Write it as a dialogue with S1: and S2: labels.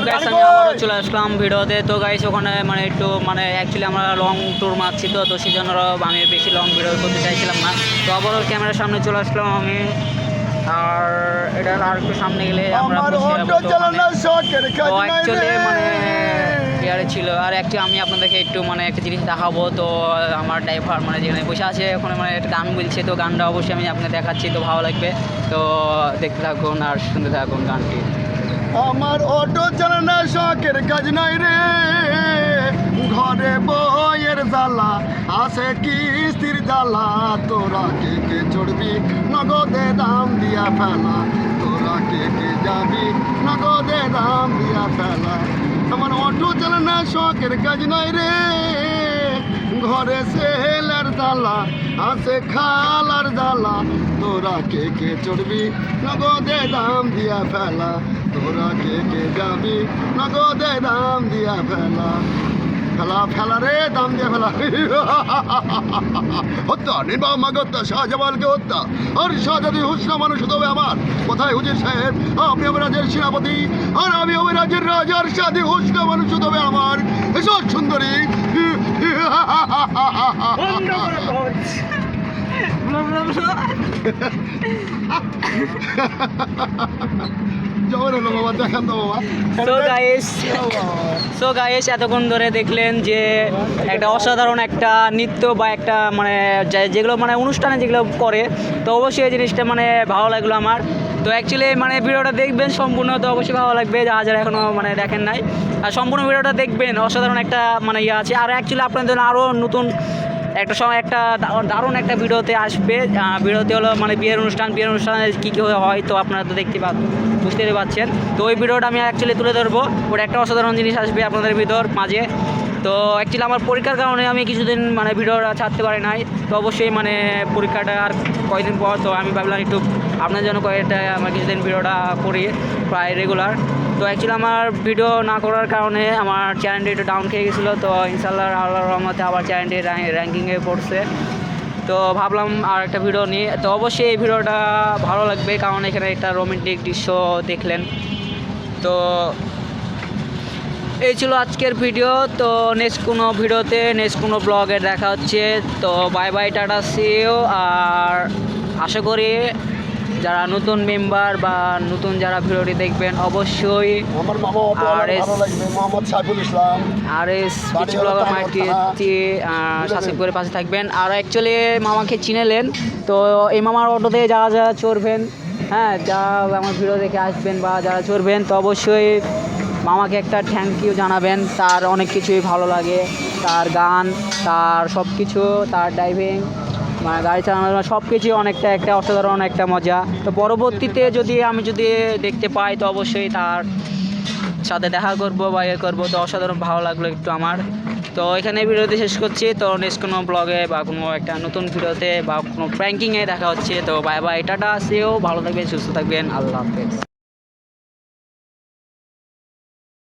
S1: Guys আমি আবারও চলে আসলাম ভিডিওতে। তো গাইস ওখানে মানে একটু মানে অ্যাকচুয়ালি আমরা লং ট্যুর মারছি, তো সেই জন্য আমি বেশি লং ভিডিও করতে চাইছিলাম না। তো আবারও ক্যামেরার সামনে চলে আসলাম আমি। আর এটা আর একটু সামনে গেলে আমরা অ্যাকচুয়ালি মানে ইয়ারে ছিল। আর অ্যাকচুয়ালি আমি আপনাদেরকে একটু মানে একটা জিনিস দেখাবো। তো আমার ড্রাইভার মানে যেখানে বসে আছে ওখানে মানে একটা গান বলছে, তো গানটা অবশ্যই আমি আপনাকে দেখাচ্ছি, তো ভালো লাগবে। তো দেখতে থাকুন আর শুনতে থাকুন গানটি।
S2: আমার অটো চালানো শখের কাজ নাই রে, ঘরে বইয়ের জ্বালা আছে কিস্তির জ্বালা, তোরা কে কে চড়বি নগদে দাম দিয়া ফেলা, তোরা কে কে যাবি নগদে দাম দিয়া ফেলা। আমার অটো চালানো শখের কাজ নাই রে, ঘরে সেলের জ্বালা আছে খালার জ্বালা, তোরা কে কে চড়বি নগদে দাম দিয়া ফেলা, তোরা কে কে যাবি নগদে দাম দিয়া ফেলা। ফেলা ফেলা রে দাম দিয়া ফেলা। হত্যা নির্বাহ মাগত্যা শাহজামালকে হত্যা, আর শাহজাদি হুসনা মানুষ তবে আমার কোথায় হুজুর সাহেব, আপনি হবে রাজের সেনাপতি আর আমি হবে রাজের রাজার সাথে হুসনা মানুষ তবে আমার এসব সুন্দরী।
S1: সো গাইস এতক্ষণ ধরে দেখলেন যে একটা অসাধারণ একটা নৃত্য বা একটা মানে যেগুলো মানে অনুষ্ঠানে যেগুলো করে, তো অবশ্যই এই জিনিসটা মানে ভালো লাগলো আমার। তো অ্যাকচুয়ালি মানে ভিডিওটা দেখবেন সম্পূর্ণ, তো অবশ্যই ভালো লাগবে যারা এখনও মানে দেখেন নাই। আর সম্পূর্ণ ভিডিওটা দেখবেন, অসাধারণ একটা মানে ইয়ে আছে। আর অ্যাকচুয়ালি আপনাদের জন্য আরও নতুন একটা সময় একটা দারুণ একটা ভিডিওতে আসবে। ভিডিওতে হলো মানে বিয়ের অনুষ্ঠানে কী কী হয়, তো আপনারা তো বুঝতে পারছেন। তো ওই ভিডিওটা আমি অ্যাকচুয়ালি তুলে ধরবো, ওটা একটা অসাধারণ জিনিস আসবে আপনাদের ভিতর মাঝে। তো অ্যাকচুয়ালি আমার পরীক্ষার কারণে আমি কিছুদিন মানে ভিডিওটা ছাড়তে পারি নাই। তো অবশ্যই মানে পরীক্ষাটা আর কয়েকদিন পর, তো আমি ভাবলাম একটু আপনার জন্য কয়েকটা আমার কিছুদিন ভিডিওটা করি প্রায় রেগুলার। তো অ্যাকচুয়ালি আমার ভিডিও না করার কারণে আমার চ্যানেলটি একটু ডাউন খেয়ে গেছিলো। তো ইনশাআল্লাহ আল্লাহর রহমতে আবার চ্যানেলটি র্যাঙ্কিংয়ে পড়ছে। তো ভাবলাম আর একটা ভিডিও নিয়ে, তো অবশ্যই এই ভিডিওটা ভালো লাগবে কারণ এখানে একটা রোমান্টিক দৃশ্য দেখলেন। তো এই ছিল আজকের ভিডিও। তো নেক্সট কোনো ভিডিওতে নেক্সট কোনো ব্লগে দেখা হচ্ছে। তো bye bye, tata, see you. আর আশা করি যারা নতুন মেম্বার বা নতুন যারা ভিডিওটি দেখবেন অবশ্যই
S2: আমার মামা মোহাম্মদ সাইফুল ইসলাম আর
S1: সাবস্ক্রাইব করে পাশে থাকবেন। আর অ্যাকচুয়ালি মামাকে চিনেলেন, তো এই মামার অটোতে যারা চড়বেন, হ্যাঁ যারা আমার ভিডিও দেখে আসবেন বা যারা চড়বেন, তো অবশ্যই মামাকে একটা থ্যাংক ইউ জানাবেন। তার অনেক কিছুই ভালো লাগে, তার গান, তার সব কিছু, তার ড্রাইভিং মানে গাড়ি চালানো সব কিছুই অনেকটা একটা অসাধারণ একটা মজা। তো পরবর্তীতে আমি যদি দেখতে পাই, তো অবশ্যই তার সাথে দেখা করবো বা ইয়ে করবো। তো অসাধারণ ভালো লাগলো একটু আমার। তো এখানে ভিডিওতে শেষ করছি। তো নেক্সট কোনো ব্লগে বা কোনো একটা নতুন ভিডিওতে বা কোনো প্র্যাঙ্কিংয়ে দেখা হচ্ছে। তো bye bye, tata, see you. ভালো থাকবেন, সুস্থ থাকবেন, আল্লাহ হাফেজ।